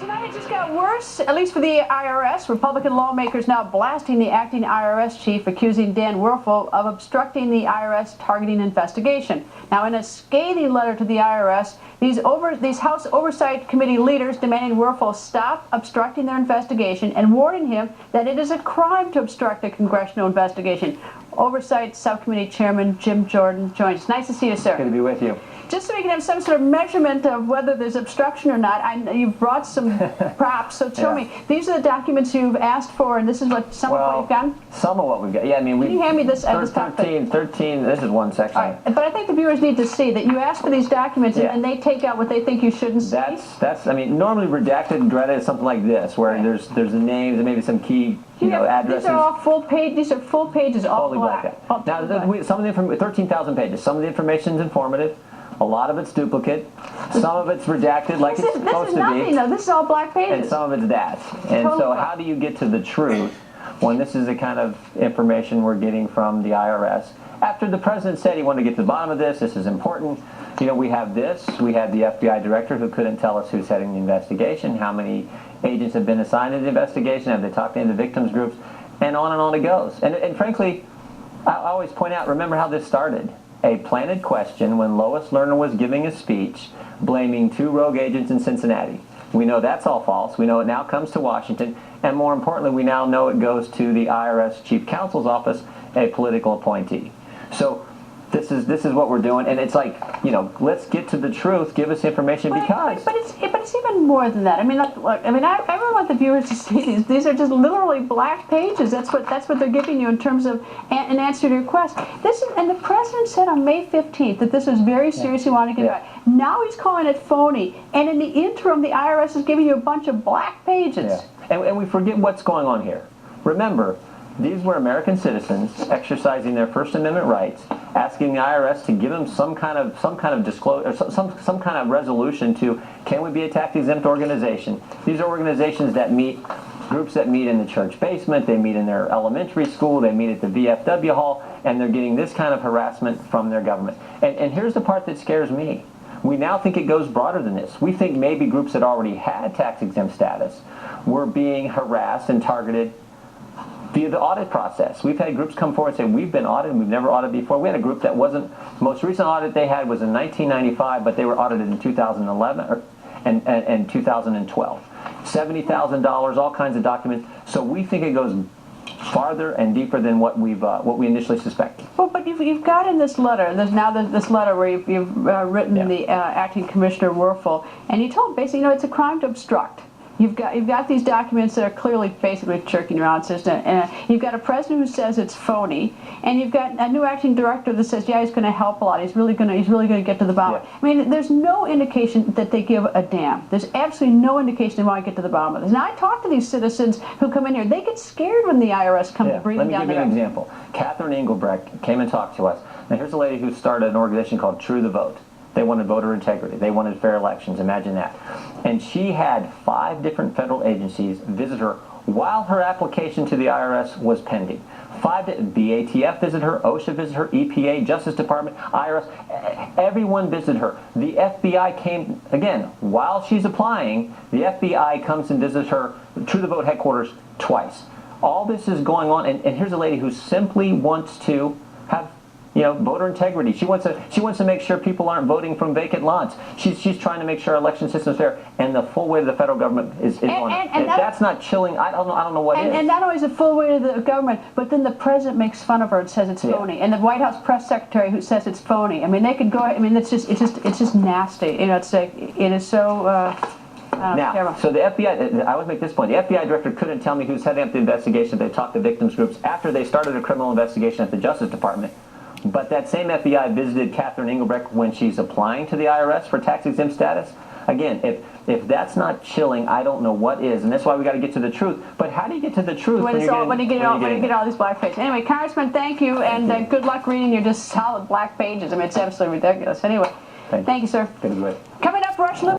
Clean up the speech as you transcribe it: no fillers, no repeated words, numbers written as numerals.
Tonight it just got worse, at least for the IRS. Republican lawmakers now blasting the acting IRS chief, accusing Dan Werfel of obstructing the IRS targeting investigation. Now, in a scathing letter to the IRS, these House Oversight Committee leaders demanding Werfel stop obstructing their investigation and warning him that it is a crime to obstruct a congressional investigation. Oversight Subcommittee Chairman Jim Jordan joins us. Nice to see you, sir. Good to be with you. Just so we can have some sort of measurement of whether there's obstruction or not, you've brought some props, so tell me, these are the documents you've asked for, and this is what some of what you've gotten? Some of what we've got. Yeah, I mean, can you hand me this? 13, this is one section. Right. But I think the viewers need to see that you ask for these documents and they take out what they think you shouldn't see. I mean, normally redacted, Greta, is something like this, where there's the names and maybe some key addresses. These are all full page. These are full pages, all black. Now, some of the 13,000 pages. Some of the information is informative. A lot of it's duplicate. Some of it's redacted like it's supposed to be. This is nothing, though. This is all black pages. And some of it's that. And so how do you get to the truth when this is the kind of information we're getting from the IRS? After the president said he wanted to get to the bottom of this is important. You know, we have this. We had the FBI director who couldn't tell us who's heading the investigation, how many agents have been assigned to the investigation, have they talked to any of the victims groups, and on it goes. And frankly, I always point out, remember how this started. A planted question when Lois Lerner was giving a speech blaming 2 rogue agents in Cincinnati. We know that's all false. We know it now comes to Washington. And more importantly, we now know it goes to the IRS Chief Counsel's office, a political appointee. So this is what we're doing. And it's like, you know, let's get to the truth. Give us information because... But it's even more than that. I mean, look, I really want the viewers to see these. These are just literally black pages. That's what they're giving you in terms of an answer to your request. And the president said on May 15th that this was very serious. He wanted to get back. Now he's calling it phony. And in the interim, the IRS is giving you a bunch of black pages. Yeah. And we forget what's going on here. Remember, these were American citizens exercising their First Amendment rights, asking the IRS to give them some kind of disclosure, or some kind of resolution to, can we be a tax-exempt organization? These are organizations that meet, groups that meet in the church basement, they meet in their elementary school, they meet at the VFW hall, and they're getting this kind of harassment from their government. And here's the part that scares me. We now think it goes broader than this. We think maybe groups that already had tax-exempt status were being harassed and targeted via the audit process. We've had groups come forward and say, we've been audited, we've never audited before. We had a group that wasn't, the most recent audit they had was in 1995, but they were audited in 2011 and 2012. $70,000, all kinds of documents. So we think it goes farther and deeper than what we initially suspected. Well, but you've got in this letter, this letter where you've written the acting commissioner Werfel, and you told basically, you know, it's a crime to obstruct. You've got these documents that are clearly basically chirking around system, and you've got a president who says it's phony, and you've got a new acting director that says, yeah, he's going to help a lot. He's really going to get to the bottom. Yeah. I mean, there's no indication that they give a damn. There's absolutely no indication they want to get to the bottom of this. Now, I talk to these citizens who come in here. They get scared when the IRS comes breathing down their Let me give you an example. Catherine Engelbrecht came and talked to us. Now, here's a lady who started an organization called True the Vote. They wanted voter integrity. They wanted fair elections. Imagine that. And she had 5 different federal agencies visit her while her application to the IRS was pending. BATF visited her, OSHA visited her, EPA, Justice Department, IRS. Everyone visited her. The FBI came, again, while she's applying, the FBI comes and visits her, True the Vote headquarters, twice. All this is going on, and here's a lady who simply wants to have, you know, voter integrity. She wants to make sure people aren't voting from vacant lots. She's trying to make sure our election system is fair, and the full weight of the federal government is on it. And if that's not chilling, I don't know what is. And not only is the full weight of the government, but then the president makes fun of her and says it's phony, and the White House press secretary who says it's phony. I mean, they could go. I mean, it's just nasty. You know, it is so. Now, so the FBI, I would make this point, the FBI director couldn't tell me who's heading up the investigation. They talked to victims groups after they started a criminal investigation at the Justice Department. But that same FBI visited Catherine Engelbrecht when she's applying to the IRS for tax-exempt status. Again, if that's not chilling, I don't know what is, and that's why we got to get to the truth. But how do you get to the truth when you get all these black pages? Anyway, Congressman, thank you, and good luck reading your just solid black pages. I mean, it's absolutely ridiculous. Anyway, thank you, sir. Coming up, Rush Limbaugh.